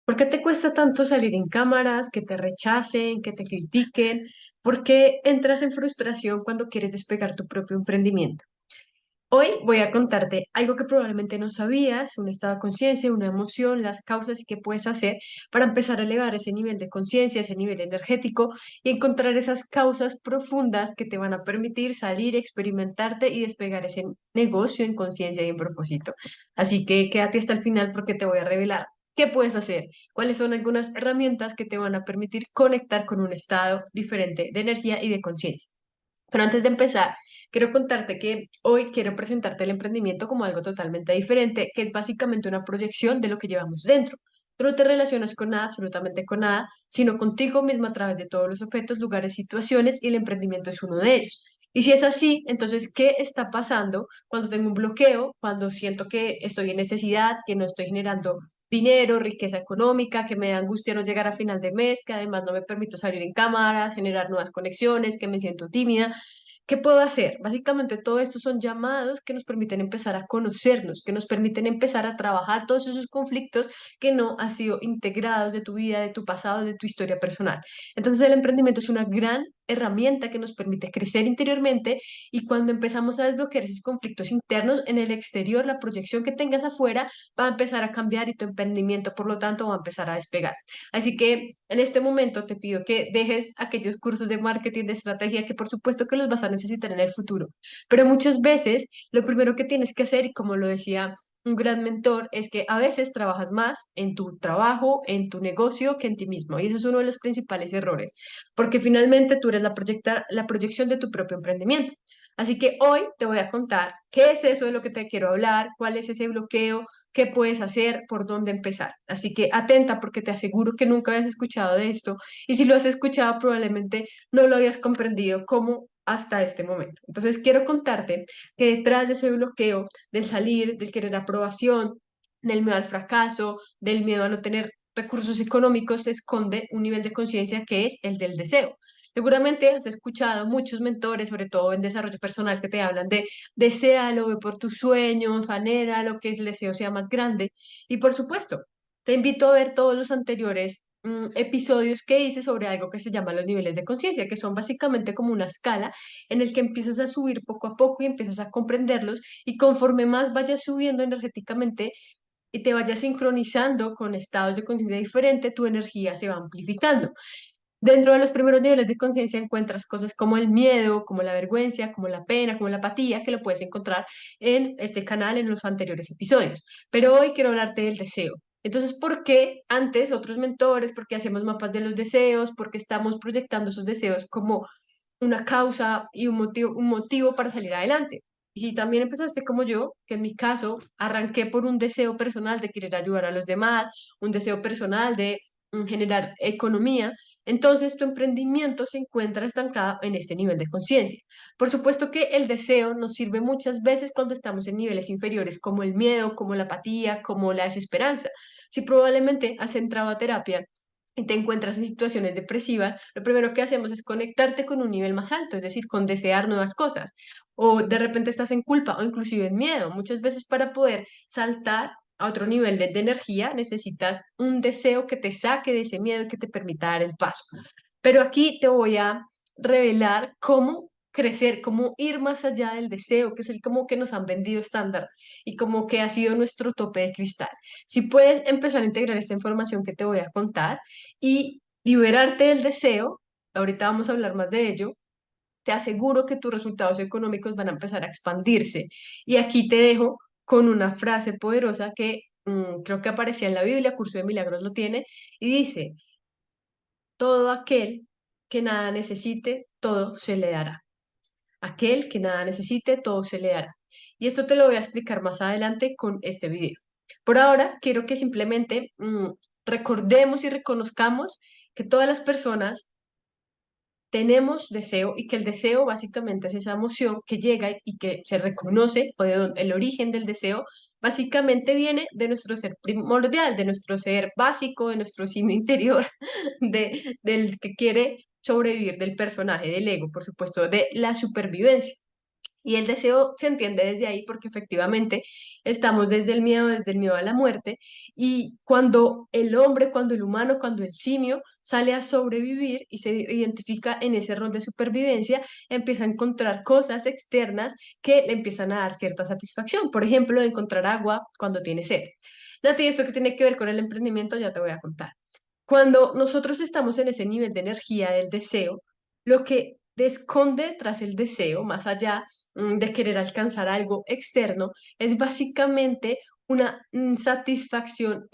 ¿Por qué te cuesta tanto salir en cámaras, que te rechacen, que te critiquen? ¿Por qué entras en frustración cuando quieres despegar tu propio emprendimiento? Hoy voy a contarte algo que probablemente no sabías, un estado de conciencia, una emoción, las causas y qué puedes hacer para empezar a elevar ese nivel de conciencia, ese nivel energético y encontrar esas causas profundas que te van a permitir salir, experimentarte y despegar ese negocio en conciencia y en propósito. Así que quédate hasta el final porque te voy a revelar qué puedes hacer, cuáles son algunas herramientas que te van a permitir conectar con un estado diferente de energía y de conciencia. Pero antes de empezar, quiero contarte que hoy quiero presentarte el emprendimiento como algo totalmente diferente, que es básicamente una proyección de lo que llevamos dentro. Tú no te relacionas con nada, absolutamente con nada, sino contigo mismo a través de todos los objetos, lugares, situaciones, y el emprendimiento es uno de ellos. Y si es así, entonces, ¿qué está pasando cuando tengo un bloqueo, cuando siento que estoy en necesidad, que no estoy generando dinero, riqueza económica, que me da angustia no llegar a final de mes, que además no me permito salir en cámara, generar nuevas conexiones, que me siento tímida? ¿Qué puedo hacer? Básicamente todo esto son llamados que nos permiten empezar a conocernos, que nos permiten empezar a trabajar todos esos conflictos que no han sido integrados de tu vida, de tu pasado, de tu historia personal. Entonces el emprendimiento es una gran herramienta que nos permite crecer interiormente, y cuando empezamos a desbloquear esos conflictos internos en el exterior, la proyección que tengas afuera va a empezar a cambiar y tu emprendimiento, por lo tanto, va a empezar a despegar. Así que en este momento te pido que dejes aquellos cursos de marketing, de estrategia, que por supuesto que los vas a necesitar en el futuro. Pero muchas veces lo primero que tienes que hacer, y como lo decía un gran mentor, es que a veces trabajas más en tu trabajo, en tu negocio, que en ti mismo. Y ese es uno de los principales errores, porque finalmente tú eres la proyección de tu propio emprendimiento. Así que hoy te voy a contar qué es eso de lo que te quiero hablar, cuál es ese bloqueo, qué puedes hacer, por dónde empezar. Así que atenta porque te aseguro que nunca habías escuchado de esto, y si lo has escuchado probablemente no lo habías comprendido como hasta este momento. Entonces quiero contarte que detrás de ese bloqueo, del salir, del querer aprobación, del miedo al fracaso, del miedo a no tener recursos económicos, se esconde un nivel de conciencia que es el del deseo. Seguramente has escuchado muchos mentores, sobre todo en desarrollo personal, que te hablan de deséalo, ve por tus sueños, anhela lo que el deseo sea más grande. Y por supuesto, te invito a ver todos los anteriores episodios que hice sobre algo que se llama los niveles de conciencia, que son básicamente como una escala en el que empiezas a subir poco a poco y empiezas a comprenderlos, y conforme más vayas subiendo energéticamente y te vayas sincronizando con estados de conciencia diferente, tu energía se va amplificando. Dentro de los primeros niveles de conciencia encuentras cosas como el miedo, como la vergüenza, como la pena, como la apatía, que lo puedes encontrar en este canal en los anteriores episodios. Pero hoy quiero hablarte del deseo. Entonces, ¿por qué antes otros mentores? ¿Por qué hacemos mapas de los deseos? ¿Por qué estamos proyectando esos deseos como una causa y un motivo para salir adelante? Y si también empezaste como yo, que en mi caso arranqué por un deseo personal de querer ayudar a los demás, un deseo personal de generar economía, entonces tu emprendimiento se encuentra estancado en este nivel de conciencia. Por supuesto que el deseo nos sirve muchas veces cuando estamos en niveles inferiores, como el miedo, como la apatía, como la desesperanza. Si probablemente has entrado a terapia y te encuentras en situaciones depresivas, lo primero que hacemos es conectarte con un nivel más alto, es decir, con desear nuevas cosas. O de repente estás en culpa o inclusive en miedo. Muchas veces para poder saltar a otro nivel de energía necesitas un deseo que te saque de ese miedo y que te permita dar el paso. Pero aquí te voy a revelar cómo crecer, cómo ir más allá del deseo, que es el como que nos han vendido estándar y como que ha sido nuestro tope de cristal. Si puedes empezar a integrar esta información que te voy a contar y liberarte del deseo, ahorita vamos a hablar más de ello, te aseguro que tus resultados económicos van a empezar a expandirse. Y aquí te dejo con una frase poderosa que creo que aparecía en la Biblia, Curso de Milagros lo tiene, y dice: todo aquel que nada necesite, todo se le dará. Aquel que nada necesite, todo se le dará. Y esto te lo voy a explicar más adelante con este video. Por ahora, quiero que simplemente recordemos y reconozcamos que todas las personas tenemos deseo, y que el deseo básicamente es esa emoción que llega y que se reconoce, o de el origen del deseo básicamente viene de nuestro ser primordial, de nuestro ser básico, de nuestro simio interior, del que quiere sobrevivir, del personaje, del ego, por supuesto, de la supervivencia. Y el deseo se entiende desde ahí porque efectivamente estamos desde el miedo a la muerte. Y cuando el hombre, cuando el humano, cuando el simio sale a sobrevivir y se identifica en ese rol de supervivencia, empieza a encontrar cosas externas que le empiezan a dar cierta satisfacción. Por ejemplo, encontrar agua cuando tiene sed. Nati, ¿esto qué tiene que ver con el emprendimiento? Ya te voy a contar. Cuando nosotros estamos en ese nivel de energía del deseo, lo que esconde tras el deseo, más allá de querer alcanzar algo externo, es básicamente una insatisfacción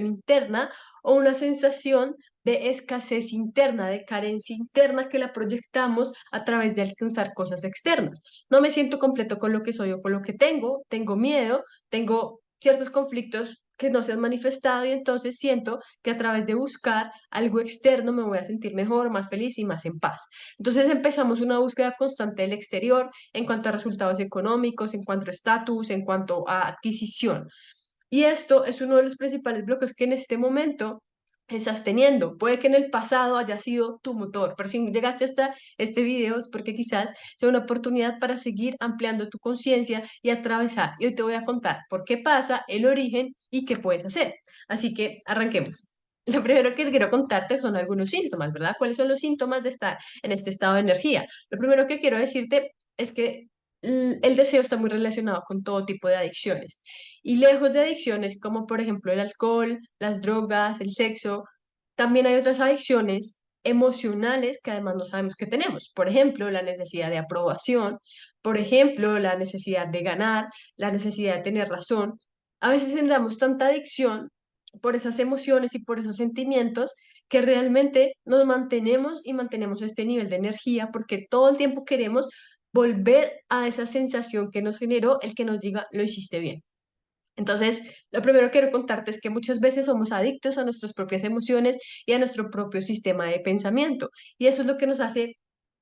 interna o una sensación de escasez interna, de carencia interna que la proyectamos a través de alcanzar cosas externas. No me siento completo con lo que soy o con lo que tengo miedo, tengo ciertos conflictos que no se han manifestado y entonces siento que a través de buscar algo externo me voy a sentir mejor, más feliz y más en paz. Entonces empezamos una búsqueda constante del exterior en cuanto a resultados económicos, en cuanto a estatus, en cuanto a adquisición. Y esto es uno de los principales bloques que en este momento estás teniendo. Puede que en el pasado haya sido tu motor, pero si llegaste hasta este video es porque quizás sea una oportunidad para seguir ampliando tu conciencia y atravesar. Y hoy te voy a contar por qué pasa, el origen y qué puedes hacer. Así que arranquemos. Lo primero que quiero contarte son algunos síntomas, ¿verdad? ¿Cuáles son los síntomas de estar en este estado de energía? Lo primero que quiero decirte es que el deseo está muy relacionado con todo tipo de adicciones. Y lejos de adicciones como por ejemplo el alcohol, las drogas, el sexo, también hay otras adicciones emocionales que además no sabemos que tenemos. Por ejemplo, la necesidad de aprobación, por ejemplo, la necesidad de ganar, la necesidad de tener razón. A veces generamos tanta adicción por esas emociones y por esos sentimientos que realmente nos mantenemos y mantenemos este nivel de energía porque todo el tiempo queremos volver a esa sensación que nos generó el que nos diga lo hiciste bien. Entonces, lo primero que quiero contarte es que muchas veces somos adictos a nuestras propias emociones y a nuestro propio sistema de pensamiento. Y eso es lo que nos hace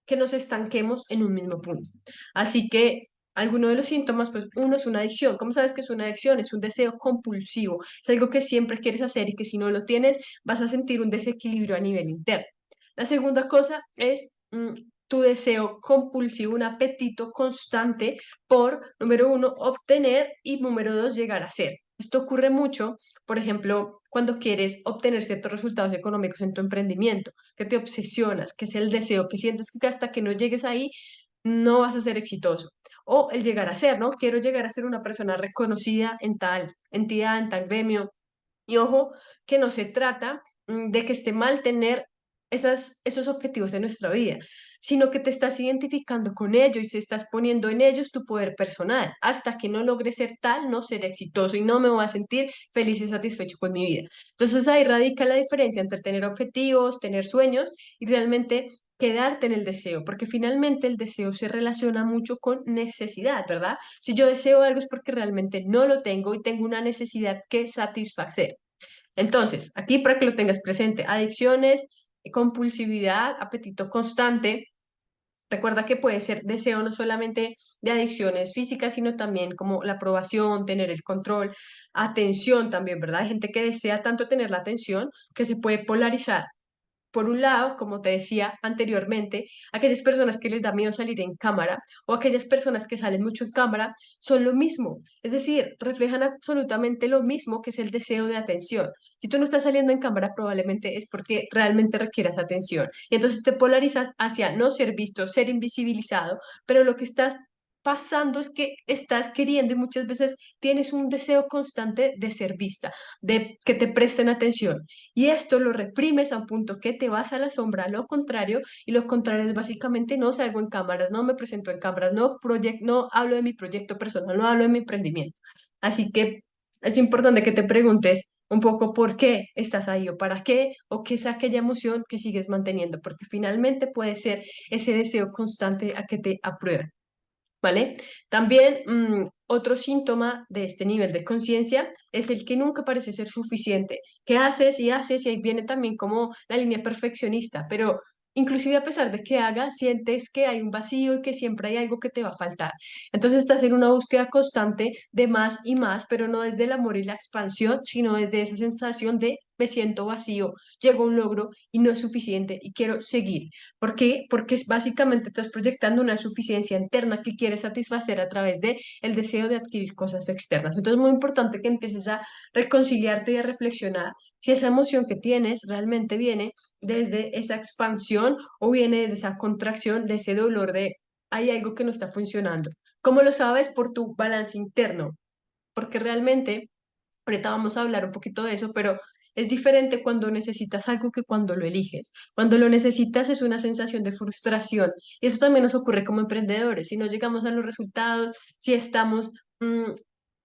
que nos estanquemos en un mismo punto. Así que alguno de los síntomas, pues uno es una adicción. ¿Cómo sabes que es una adicción? Es un deseo compulsivo. Es algo que siempre quieres hacer y que si no lo tienes vas a sentir un desequilibrio a nivel interno. La segunda cosa es tu deseo compulsivo, un apetito constante por, número uno, obtener y número dos, llegar a ser. Esto ocurre mucho, por ejemplo, cuando quieres obtener ciertos resultados económicos en tu emprendimiento, que te obsesionas, que es el deseo, que sientes que hasta que no llegues ahí no vas a ser exitoso. O el llegar a ser, ¿no? Quiero llegar a ser una persona reconocida en tal entidad, en tal gremio. Y ojo, que no se trata de que esté mal tener esos objetivos de nuestra vida, sino que te estás identificando con ellos y se estás poniendo en ellos tu poder personal. Hasta que no logre ser tal, no seré exitoso y no me voy a sentir feliz y satisfecho con mi vida. Entonces ahí radica la diferencia entre tener objetivos, tener sueños y realmente quedarte en el deseo, porque finalmente el deseo se relaciona mucho con necesidad, ¿verdad? Si yo deseo algo es porque realmente no lo tengo y tengo una necesidad que satisfacer. Entonces, aquí para que lo tengas presente, adicciones, compulsividad, apetito constante. Recuerda que puede ser deseo no solamente de adicciones físicas, sino también como la aprobación, tener el control, atención también, ¿verdad? Hay gente que desea tanto tener la atención que se puede polarizar. Por un lado, como te decía anteriormente, aquellas personas que les da miedo salir en cámara o aquellas personas que salen mucho en cámara son lo mismo, es decir, reflejan absolutamente lo mismo que es el deseo de atención. Si tú no estás saliendo en cámara, probablemente es porque realmente requieras atención y entonces te polarizas hacia no ser visto, ser invisibilizado, pero lo que estás pasando es que estás queriendo y muchas veces tienes un deseo constante de ser vista, de que te presten atención. Y esto lo reprimes a un punto que te vas a la sombra, a lo contrario, y lo contrario es básicamente no salgo en cámaras, no me presento en cámaras, no hablo de mi proyecto personal, no hablo de mi emprendimiento. Así que es importante que te preguntes un poco por qué estás ahí o para qué o qué es aquella emoción que sigues manteniendo, porque finalmente puede ser ese deseo constante a que te aprueben. ¿Vale? También otro síntoma de este nivel de conciencia es el que nunca parece ser suficiente, que haces y haces y ahí viene también como la línea perfeccionista, pero inclusive a pesar de que hagas, sientes que hay un vacío y que siempre hay algo que te va a faltar. Entonces estás en una búsqueda constante de más y más, pero no desde el amor y la expansión, sino desde esa sensación de me siento vacío, llego a un logro y no es suficiente y quiero seguir. ¿Por qué? Porque básicamente estás proyectando una suficiencia interna que quieres satisfacer a través de el deseo de adquirir cosas externas. Entonces es muy importante que empieces a reconciliarte y a reflexionar si esa emoción que tienes realmente viene desde esa expansión o viene desde esa contracción, de ese dolor de hay algo que no está funcionando. ¿Cómo lo sabes? Por tu balance interno, porque realmente, ahorita vamos a hablar un poquito de eso, pero es diferente cuando necesitas algo que cuando lo eliges. Cuando lo necesitas es una sensación de frustración y eso también nos ocurre como emprendedores. Si no llegamos a los resultados, si estamos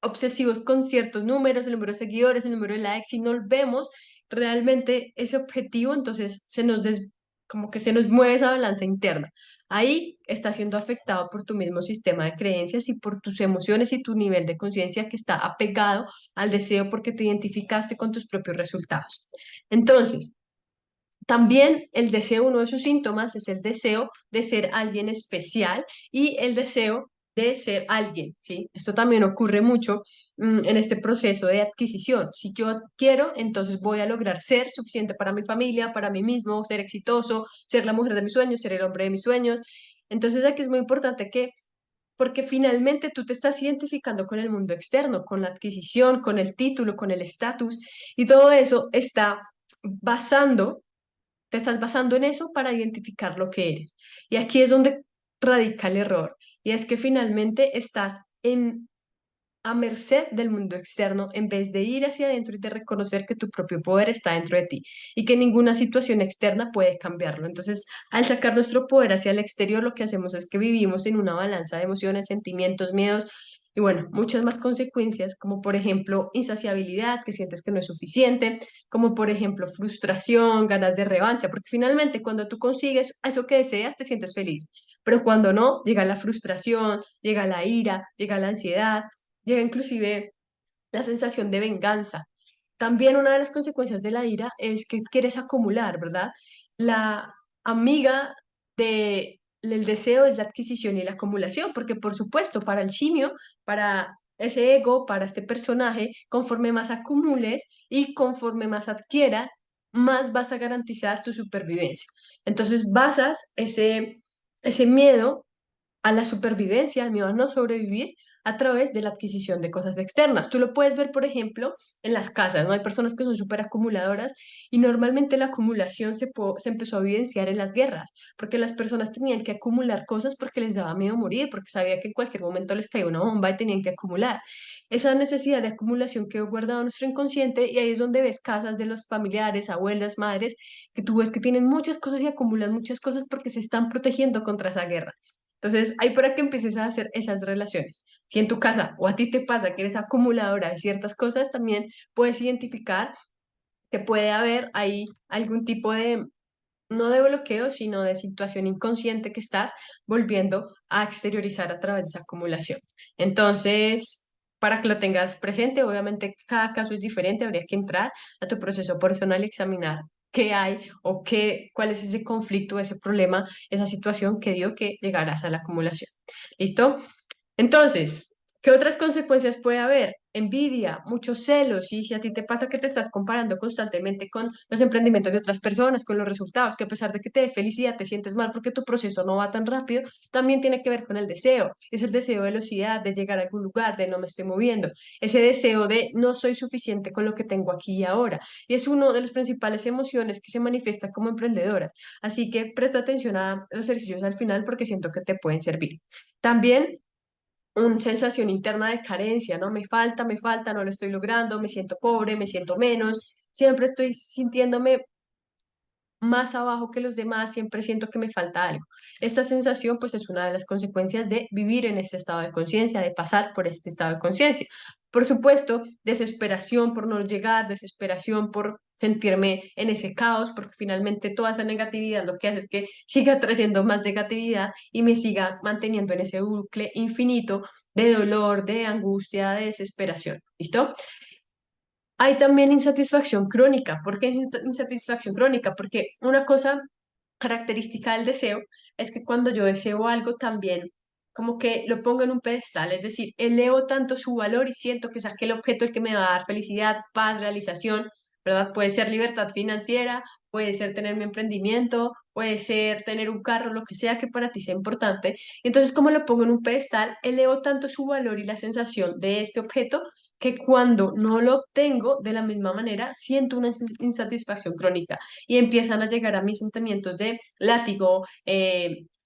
obsesivos con ciertos números, el número de seguidores, el número de likes, si no vemos realmente ese objetivo, entonces como que se nos mueve esa balanza interna. Ahí está siendo afectado por tu mismo sistema de creencias y por tus emociones y tu nivel de conciencia que está apegado al deseo porque te identificaste con tus propios resultados. Entonces, también el deseo, uno de sus síntomas es el deseo de ser alguien especial y el deseo de ser alguien, ¿sí? Esto también ocurre mucho en este proceso de adquisición. Si yo quiero, entonces voy a lograr ser suficiente para mi familia, para mí mismo, ser exitoso, ser la mujer de mis sueños, ser el hombre de mis sueños. Entonces aquí es muy importante que porque finalmente tú te estás identificando con el mundo externo, con la adquisición, con el título, con el estatus, y todo eso está basando, te estás basando en eso para identificar lo que eres. Y aquí es donde radica el error, y es que finalmente estás a merced del mundo externo en vez de ir hacia adentro y de reconocer que tu propio poder está dentro de ti y que ninguna situación externa puede cambiarlo. Entonces, al sacar nuestro poder hacia el exterior, lo que hacemos es que vivimos en una balanza de emociones, sentimientos, miedos y bueno, muchas más consecuencias, como por ejemplo insaciabilidad, que sientes que no es suficiente, como por ejemplo frustración, ganas de revancha, porque finalmente cuando tú consigues eso que deseas, te sientes feliz, pero cuando no, llega la frustración, llega la ira, llega la ansiedad, llega inclusive la sensación de venganza. También una de las consecuencias de la ira es que quieres acumular, ¿verdad? La amiga del deseo es la adquisición y la acumulación, porque por supuesto, para el simio, para ese ego, para este personaje, conforme más acumules y conforme más adquieras, más vas a garantizar tu supervivencia. Entonces basas ese miedo a la supervivencia, al miedo a no sobrevivir a través de la adquisición de cosas externas. Tú lo puedes ver, por ejemplo, en las casas, ¿no? Hay personas que son súper acumuladoras y normalmente la acumulación se empezó a evidenciar en las guerras, porque las personas tenían que acumular cosas porque les daba miedo morir, porque sabía que en cualquier momento les caía una bomba y tenían que acumular. Esa necesidad de acumulación quedó guardada en nuestro inconsciente y ahí es donde ves casas de los familiares, abuelas, madres, que tú ves que tienen muchas cosas y acumulan muchas cosas porque se están protegiendo contra esa guerra. Entonces, hay para que empieces a hacer esas relaciones. Si en tu casa o a ti te pasa que eres acumuladora de ciertas cosas, también puedes identificar que puede haber ahí algún tipo de, no de bloqueo, sino de situación inconsciente que estás volviendo a exteriorizar a través de esa acumulación. Entonces, para que lo tengas presente, obviamente cada caso es diferente, habría que entrar a tu proceso personal y examinar qué hay o cuál es ese conflicto, ese problema, esa situación que dio que llegarás a la acumulación. ¿Listo? Entonces, ¿qué otras consecuencias puede haber? Envidia, muchos celos, y si a ti te pasa que te estás comparando constantemente con los emprendimientos de otras personas, con los resultados, que a pesar de que te dé felicidad, te sientes mal porque tu proceso no va tan rápido, también tiene que ver con el deseo. Es el deseo de velocidad, de llegar a algún lugar, de no me estoy moviendo. Ese deseo de no soy suficiente con lo que tengo aquí y ahora. Y es uno de las principales emociones que se manifiesta como emprendedora. Así que presta atención a los ejercicios al final porque siento que te pueden servir. También una sensación interna de carencia, ¿no? Me falta, no lo estoy logrando, me siento pobre, me siento menos, siempre estoy sintiéndome más abajo que los demás, siempre siento que me falta algo. Esta sensación pues es una de las consecuencias de vivir en este estado de conciencia, de pasar por este estado de conciencia. Por supuesto, desesperación por no llegar, desesperación por sentirme en ese caos, porque finalmente toda esa negatividad lo que hace es que siga trayendo más negatividad y me siga manteniendo en ese bucle infinito de dolor, de angustia, de desesperación. ¿Listo? Hay también insatisfacción crónica. ¿Por qué insatisfacción crónica? Porque una cosa característica del deseo es que cuando yo deseo algo también como que lo pongo en un pedestal, es decir, elevo tanto su valor y siento que es aquel objeto el que me va a dar felicidad, paz, realización, ¿verdad? Puede ser libertad financiera, puede ser tener mi emprendimiento, puede ser tener un carro, lo que sea que para ti sea importante. Entonces, como lo pongo en un pedestal, elevo tanto su valor y la sensación de este objeto que cuando no lo obtengo de la misma manera, siento una insatisfacción crónica y empiezan a llegar a mis sentimientos de látigo,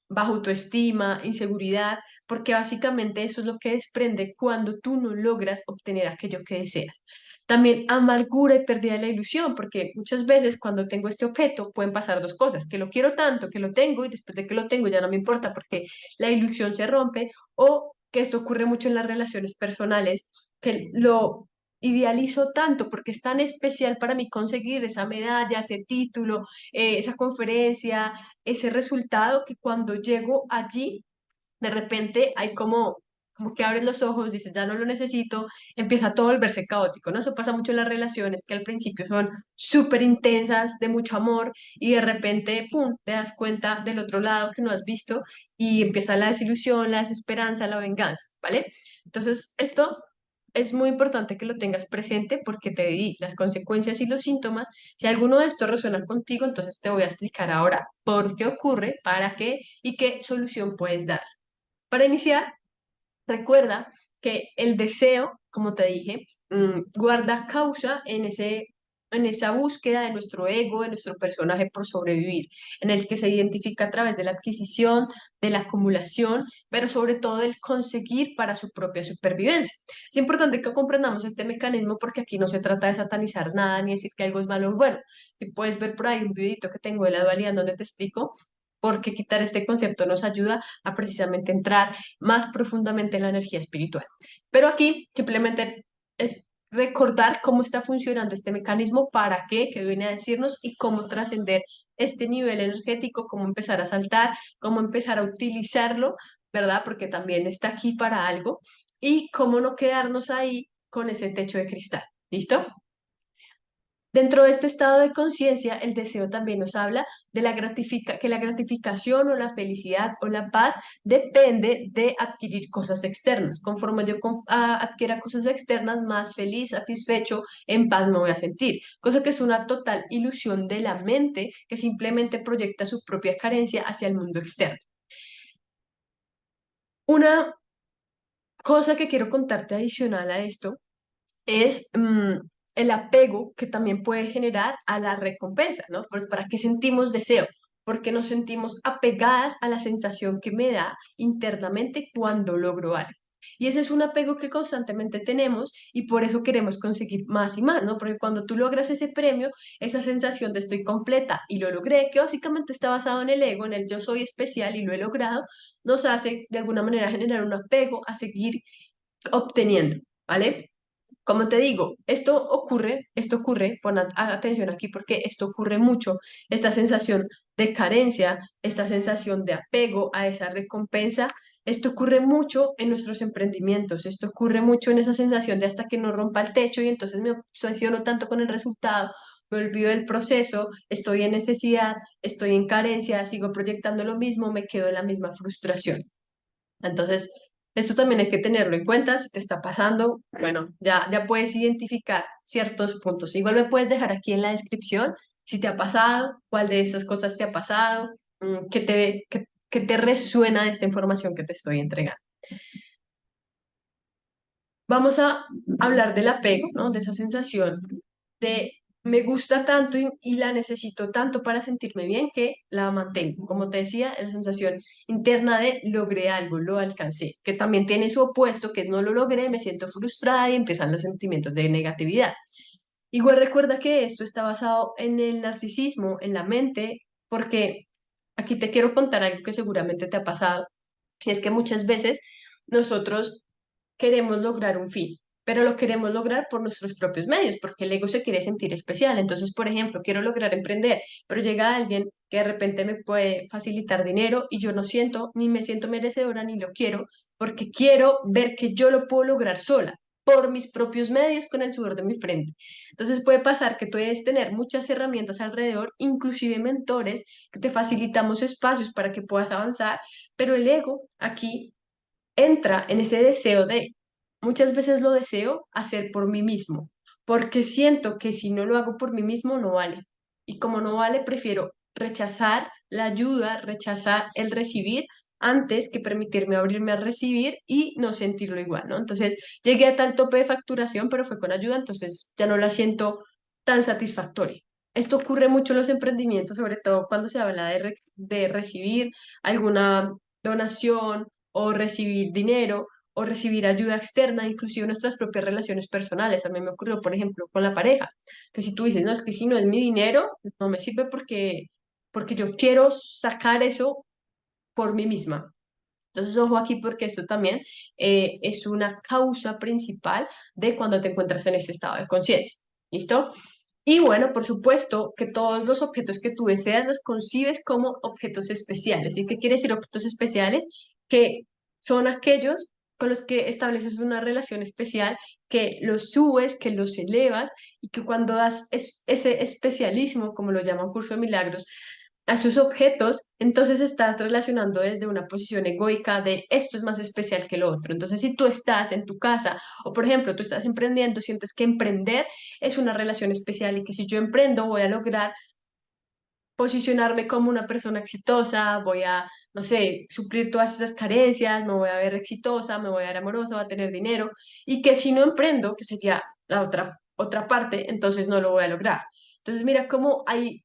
baja autoestima, inseguridad, porque básicamente eso es lo que desprende cuando tú no logras obtener aquello que deseas. También amargura y pérdida de la ilusión, porque muchas veces cuando tengo este objeto pueden pasar dos cosas, que lo quiero tanto, que lo tengo y después de que lo tengo ya no me importa porque la ilusión se rompe, o que esto ocurre mucho en las relaciones personales, que lo idealizo tanto porque es tan especial para mí conseguir esa medalla, ese título, esa conferencia, ese resultado, que cuando llego allí de repente hay como que abres los ojos, dices, ya no lo necesito, empieza todo a volverse caótico, ¿no? Eso pasa mucho en las relaciones que al principio son súper intensas, de mucho amor, y de repente, ¡pum!, te das cuenta del otro lado que no has visto y empieza la desilusión, la desesperanza, la venganza, ¿vale? Entonces, esto es muy importante que lo tengas presente porque te di las consecuencias y los síntomas. Si alguno de estos resuena contigo, entonces te voy a explicar ahora por qué ocurre, para qué y qué solución puedes dar. Para iniciar, recuerda que el deseo, como te dije, guarda causa en esa búsqueda de nuestro ego, de nuestro personaje por sobrevivir, en el que se identifica a través de la adquisición, de la acumulación, pero sobre todo del conseguir para su propia supervivencia. Es importante que comprendamos este mecanismo porque aquí no se trata de satanizar nada ni decir que algo es malo o bueno. Si puedes ver por ahí un videito que tengo de la dualidad donde te explico por qué quitar este concepto nos ayuda a precisamente entrar más profundamente en la energía espiritual. Pero aquí simplemente es recordar cómo está funcionando este mecanismo, para qué, qué viene a decirnos y cómo trascender este nivel energético, cómo empezar a saltar, cómo empezar a utilizarlo, ¿verdad? Porque también está aquí para algo y cómo no quedarnos ahí con ese techo de cristal. ¿Listo? Dentro de este estado de conciencia, el deseo también nos habla de que la gratificación o la felicidad o la paz depende de adquirir cosas externas. Conforme yo adquiera cosas externas, más feliz, satisfecho, en paz me voy a sentir. Cosa que es una total ilusión de la mente que simplemente proyecta su propia carencia hacia el mundo externo. Una cosa que quiero contarte adicional a esto es el apego que también puede generar a la recompensa, ¿no? Pues ¿para qué sentimos deseo? Porque nos sentimos apegadas a la sensación que me da internamente cuando logro algo. Y ese es un apego que constantemente tenemos y por eso queremos conseguir más y más, ¿no? Porque cuando tú logras ese premio, esa sensación de estoy completa y lo logré, que básicamente está basado en el ego, en el yo soy especial y lo he logrado, nos hace de alguna manera generar un apego a seguir obteniendo, ¿vale? Como te digo, esto ocurre, pon atención aquí porque esto ocurre mucho, esta sensación de carencia, esta sensación de apego a esa recompensa, esto ocurre mucho en nuestros emprendimientos, esto ocurre mucho en esa sensación de hasta que no rompa el techo y entonces me obsesiono tanto con el resultado, me olvido del proceso, estoy en necesidad, estoy en carencia, sigo proyectando lo mismo, me quedo en la misma frustración. Entonces, esto también hay que tenerlo en cuenta. Si te está pasando, bueno, ya puedes identificar ciertos puntos. Igual me puedes dejar aquí en la descripción si te ha pasado, cuál de estas cosas te ha pasado, qué te resuena de esta información que te estoy entregando. Vamos a hablar del apego, ¿no? De esa sensación de me gusta tanto y la necesito tanto para sentirme bien que la mantengo. Como te decía, la sensación interna de logré algo, lo alcancé, que también tiene su opuesto, que es no lo logré, me siento frustrada y empiezan los sentimientos de negatividad. Igual recuerda que esto está basado en el narcisismo, en la mente, porque aquí te quiero contar algo que seguramente te ha pasado, y es que muchas veces nosotros queremos lograr un fin, pero lo queremos lograr por nuestros propios medios, porque el ego se quiere sentir especial. Entonces, por ejemplo, quiero lograr emprender, pero llega alguien que de repente me puede facilitar dinero y yo no siento, ni me siento merecedora, ni lo quiero, porque quiero ver que yo lo puedo lograr sola por mis propios medios con el sudor de mi frente. Entonces puede pasar que tú debes tener muchas herramientas alrededor, inclusive mentores, que te facilitamos espacios para que puedas avanzar, pero el ego aquí entra en ese deseo de, muchas veces lo deseo hacer por mí mismo, porque siento que si no lo hago por mí mismo no vale. Y como no vale, prefiero rechazar la ayuda, rechazar el recibir antes que permitirme abrirme a recibir y no sentirlo igual, ¿no? Entonces llegué a tal tope de facturación, pero fue con ayuda, entonces ya no la siento tan satisfactoria. Esto ocurre mucho en los emprendimientos, sobre todo cuando se habla de recibir alguna donación o recibir dinero o recibir ayuda externa, inclusive nuestras propias relaciones personales. A mí me ocurrió, por ejemplo, con la pareja, que si tú dices, no, es que si no es mi dinero, no me sirve porque yo quiero sacar eso por mí misma. Entonces, ojo aquí porque esto también es una causa principal de cuando te encuentras en ese estado de conciencia. ¿Listo? Y bueno, por supuesto que todos los objetos que tú deseas los concibes como objetos especiales. ¿Y qué quiere decir objetos especiales? Que son aquellos con los que estableces una relación especial, que los subes, que los elevas y que cuando das ese especialismo, como lo llama Curso de Milagros, a esos objetos, entonces estás relacionando desde una posición egoica de esto es más especial que lo otro. Entonces, si tú estás en tu casa o, por ejemplo, tú estás emprendiendo, sientes que emprender es una relación especial y que si yo emprendo voy a lograr posicionarme como una persona exitosa, voy a, no sé, suplir todas esas carencias, me voy a ver exitosa, me voy a ver amorosa, voy a tener dinero, y que si no emprendo, que sería la otra parte, entonces no lo voy a lograr. Entonces, mira cómo hay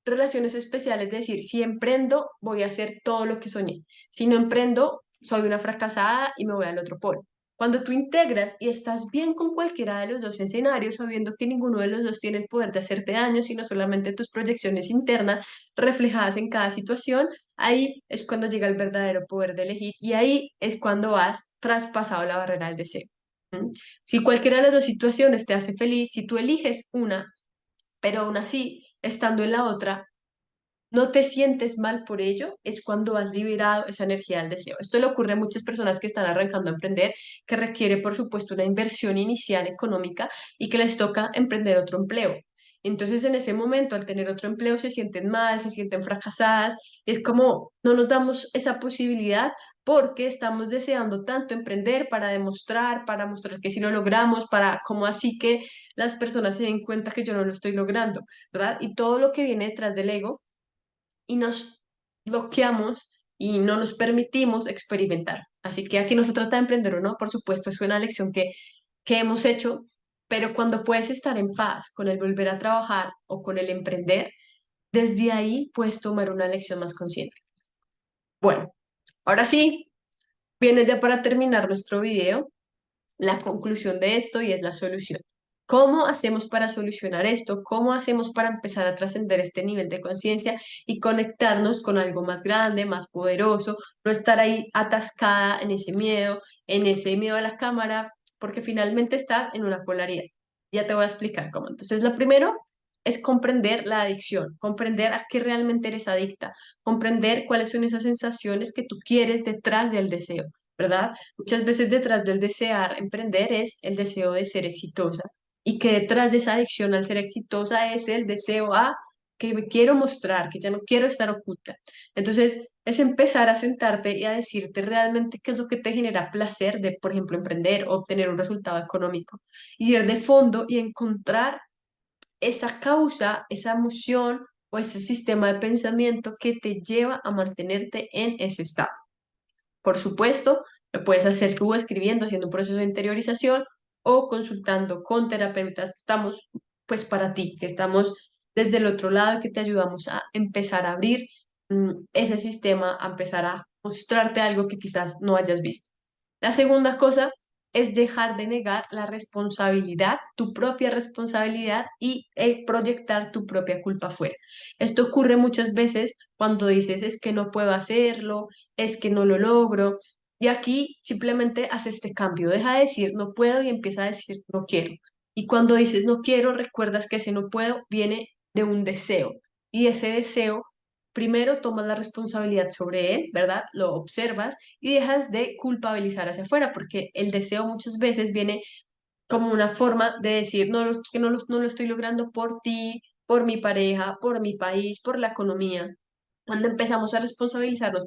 relaciones especiales, de decir, si emprendo, voy a hacer todo lo que soñé. Si no emprendo, soy una fracasada y me voy al otro polo. Cuando tú integras y estás bien con cualquiera de los dos escenarios, sabiendo que ninguno de los dos tiene el poder de hacerte daño, sino solamente tus proyecciones internas reflejadas en cada situación, ahí es cuando llega el verdadero poder de elegir y ahí es cuando has traspasado la barrera del deseo. ¿Mm? Si cualquiera de las dos situaciones te hace feliz, si tú eliges una, pero aún así, estando en la otra, no te sientes mal por ello, es cuando has liberado esa energía del deseo. Esto le ocurre a muchas personas que están arrancando a emprender, que requiere, por supuesto, una inversión inicial económica y que les toca emprender otro empleo. Entonces, en ese momento, al tener otro empleo, se sienten mal, se sienten fracasadas. Es como no nos damos esa posibilidad porque estamos deseando tanto emprender para mostrar que sí lo logramos, para como así que las personas se den cuenta que yo no lo estoy logrando, ¿verdad? Y todo lo que viene detrás del ego y nos bloqueamos y no nos permitimos experimentar. Así que aquí no se trata de emprender o no, por supuesto, es una lección que hemos hecho, pero cuando puedes estar en paz con el volver a trabajar o con el emprender, desde ahí puedes tomar una lección más consciente. Bueno, ahora sí, viene ya para terminar nuestro video la conclusión de esto y es la solución. ¿Cómo hacemos para solucionar esto? ¿Cómo hacemos para empezar a trascender este nivel de conciencia y conectarnos con algo más grande, más poderoso? No estar ahí atascada en ese miedo a la cámara, porque finalmente estás en una polaridad. Ya te voy a explicar cómo. Entonces, lo primero es comprender la adicción, comprender a qué realmente eres adicta, comprender cuáles son esas sensaciones que tú quieres detrás del deseo, ¿verdad? Muchas veces detrás del desear emprender es el deseo de ser exitosa y que detrás de esa adicción al ser exitosa es el deseo a que me quiero mostrar, que ya no quiero estar oculta. Entonces, es empezar a sentarte y a decirte realmente qué es lo que te genera placer de, por ejemplo, emprender o obtener un resultado económico. Y ir de fondo y encontrar esa causa, esa emoción o ese sistema de pensamiento que te lleva a mantenerte en ese estado. Por supuesto, lo puedes hacer tú escribiendo, haciendo un proceso de interiorización o consultando con terapeutas que estamos, pues para ti, que estamos desde el otro lado y que te ayudamos a empezar a abrir ese sistema, a empezar a mostrarte algo que quizás no hayas visto. La segunda cosa es dejar de negar la responsabilidad, tu propia responsabilidad y proyectar tu propia culpa afuera. Esto ocurre muchas veces cuando dices es que no puedo hacerlo, es que no lo logro. Y aquí simplemente hace este cambio, deja de decir no puedo y empieza a decir no quiero. Y cuando dices no quiero, recuerdas que ese no puedo viene de un deseo. Y ese deseo, primero tomas la responsabilidad sobre él, ¿verdad? Lo observas y dejas de culpabilizar hacia afuera, porque el deseo muchas veces viene como una forma de decir no, que no lo estoy logrando por ti, por mi pareja, por mi país, por la economía. Cuando empezamos a responsabilizarnos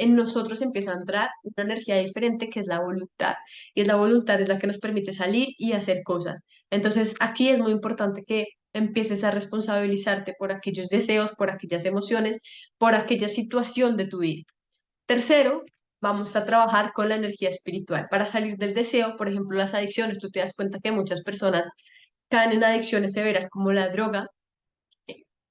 en nosotros empieza a entrar una energía diferente que es la voluntad. Y es la voluntad es la que nos permite salir y hacer cosas. Entonces, aquí es muy importante que empieces a responsabilizarte por aquellos deseos, por aquellas emociones, por aquella situación de tu vida. Tercero, vamos a trabajar con la energía espiritual. Para salir del deseo, por ejemplo, las adicciones, tú te das cuenta que muchas personas caen en adicciones severas como la droga,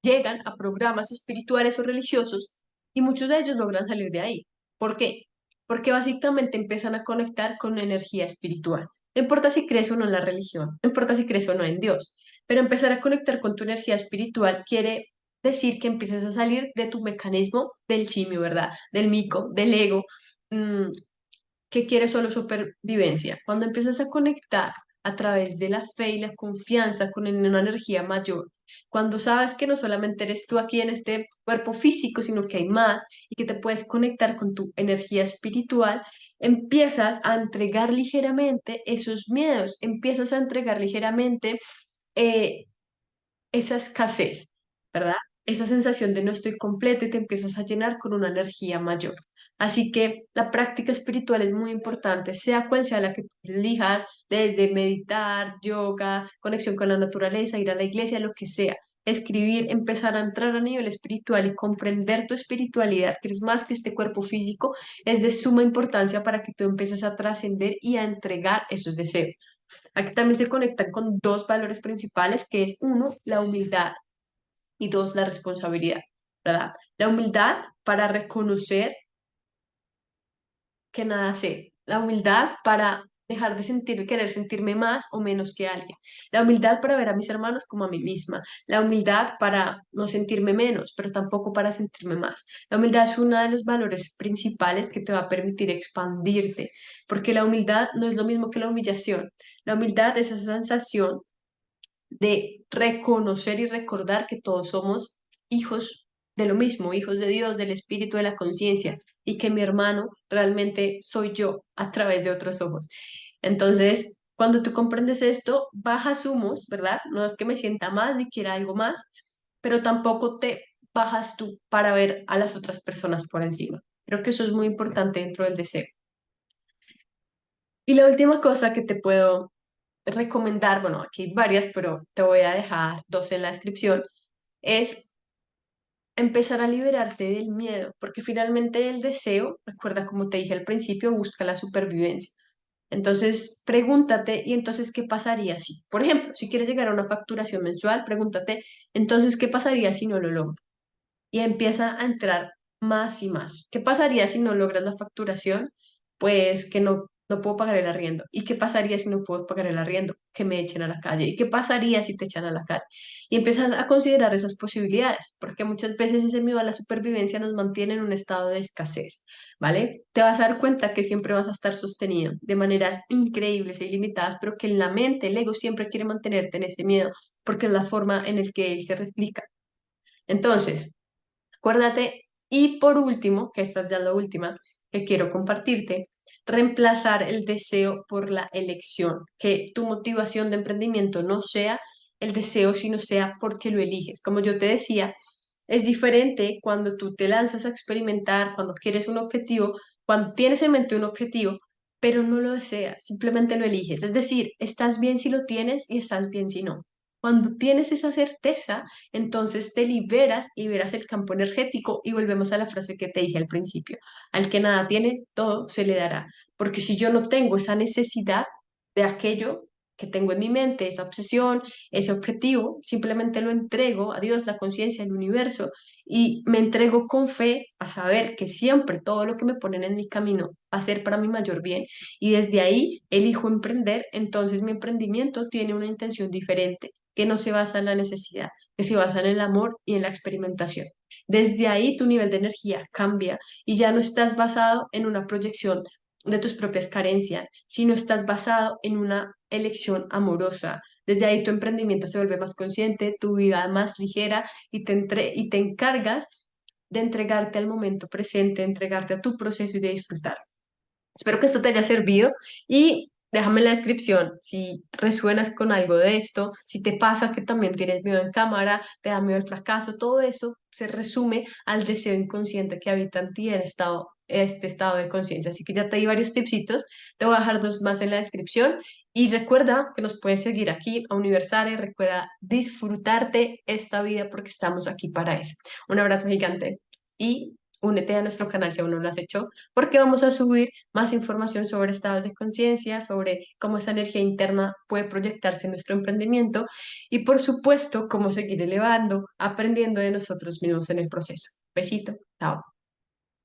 llegan a programas espirituales o religiosos y muchos de ellos logran salir de ahí. ¿Por qué? Porque básicamente empiezan a conectar con energía espiritual. No importa si crees o no en la religión, no importa si crees o no en Dios, pero empezar a conectar con tu energía espiritual quiere decir que empieces a salir de tu mecanismo del simio, ¿verdad? Del mico, del ego, mm, que quiere solo supervivencia. Cuando empiezas a conectar a través de la fe y la confianza con una energía mayor, cuando sabes que no solamente eres tú aquí en este cuerpo físico, sino que hay más y que te puedes conectar con tu energía espiritual, empiezas a entregar ligeramente esos miedos, empiezas a entregar ligeramente eh, esa escasez, ¿verdad? Esa sensación de no estoy completo y te empiezas a llenar con una energía mayor. Así que la práctica espiritual es muy importante, sea cual sea la que elijas, desde meditar, yoga, conexión con la naturaleza, ir a la iglesia, lo que sea. Escribir, empezar a entrar a nivel espiritual y comprender tu espiritualidad, que es más que este cuerpo físico, es de suma importancia para que tú empieces a trascender y a entregar esos deseos. Aquí también se conectan con dos valores principales, que es uno, la humildad y dos, la responsabilidad, ¿verdad? La humildad para reconocer que nada sé, la humildad para dejar de sentir, querer sentirme más o menos que alguien, la humildad para ver a mis hermanos como a mí misma, la humildad para no sentirme menos, pero tampoco para sentirme más. La humildad es uno de los valores principales que te va a permitir expandirte, porque la humildad no es lo mismo que la humillación. La humildad es esa sensación de reconocer y recordar que todos somos hijos de lo mismo, hijos de Dios, del Espíritu, de la conciencia, y que mi hermano realmente soy yo a través de otros ojos. Entonces, cuando tú comprendes esto, bajas humos, ¿verdad? No es que me sienta mal ni quiera algo más, pero tampoco te bajas tú para ver a las otras personas por encima. Creo que eso es muy importante dentro del deseo. Y la última cosa que te puedo recomendar, bueno, aquí hay varias, pero te voy a dejar dos en la descripción, es empezar a liberarse del miedo, porque finalmente el deseo, recuerda como te dije al principio, busca la supervivencia. Entonces, pregúntate, ¿y entonces qué pasaría si? Por ejemplo, si quieres llegar a una facturación mensual, pregúntate, entonces, ¿qué pasaría si no lo logro? Y empieza a entrar más y más. ¿Qué pasaría si no logras la facturación? Pues que no puedo pagar el arriendo. ¿Y qué pasaría si no puedo pagar el arriendo? Que me echen a la calle. ¿Y qué pasaría si te echan a la calle? Y empiezas a considerar esas posibilidades, porque muchas veces ese miedo a la supervivencia nos mantiene en un estado de escasez, ¿vale? Te vas a dar cuenta que siempre vas a estar sostenido de maneras increíbles e ilimitadas, pero que en la mente el ego siempre quiere mantenerte en ese miedo, porque es la forma en la que él se replica. Entonces, acuérdate. Y por último, que esta es ya la última que quiero compartirte, reemplazar el deseo por la elección. Que tu motivación de emprendimiento no sea el deseo, sino sea porque lo eliges. Como yo te decía, es diferente cuando tú te lanzas a experimentar, cuando quieres un objetivo, cuando tienes en mente un objetivo, pero no lo deseas, simplemente lo eliges. Es decir, estás bien si lo tienes y estás bien si no. Cuando tienes esa certeza, entonces te liberas, liberas el campo energético y volvemos a la frase que te dije al principio. Al que nada tiene, todo se le dará. Porque si yo no tengo esa necesidad de aquello que tengo en mi mente, esa obsesión, ese objetivo, simplemente lo entrego a Dios, la conciencia, el universo, y me entrego con fe a saber que siempre todo lo que me ponen en mi camino va a ser para mi mayor bien. Y desde ahí elijo emprender, entonces mi emprendimiento tiene una intención diferente que no se basa en la necesidad, que se basa en el amor y en la experimentación. Desde ahí tu nivel de energía cambia y ya no estás basado en una proyección de tus propias carencias, sino estás basado en una elección amorosa. Desde ahí tu emprendimiento se vuelve más consciente, tu vida más ligera y te encargas de entregarte al momento presente, entregarte a tu proceso y de disfrutar. Espero que esto te haya servido y Déjame en la descripción si resuenas con algo de esto, si te pasa que también tienes miedo en cámara, te da miedo el fracaso, todo eso se resume al deseo inconsciente que habita en ti en este estado de conciencia. Así que ya te di varios tipsitos, te voy a dejar dos más en la descripción y recuerda que nos puedes seguir aquí a Universal y recuerda disfrutarte esta vida porque estamos aquí para eso. Un abrazo gigante y únete a nuestro canal si aún no lo has hecho porque vamos a subir más información sobre estados de conciencia, sobre cómo esa energía interna puede proyectarse en nuestro emprendimiento y por supuesto cómo seguir elevando, aprendiendo de nosotros mismos en el proceso. Besito, chao.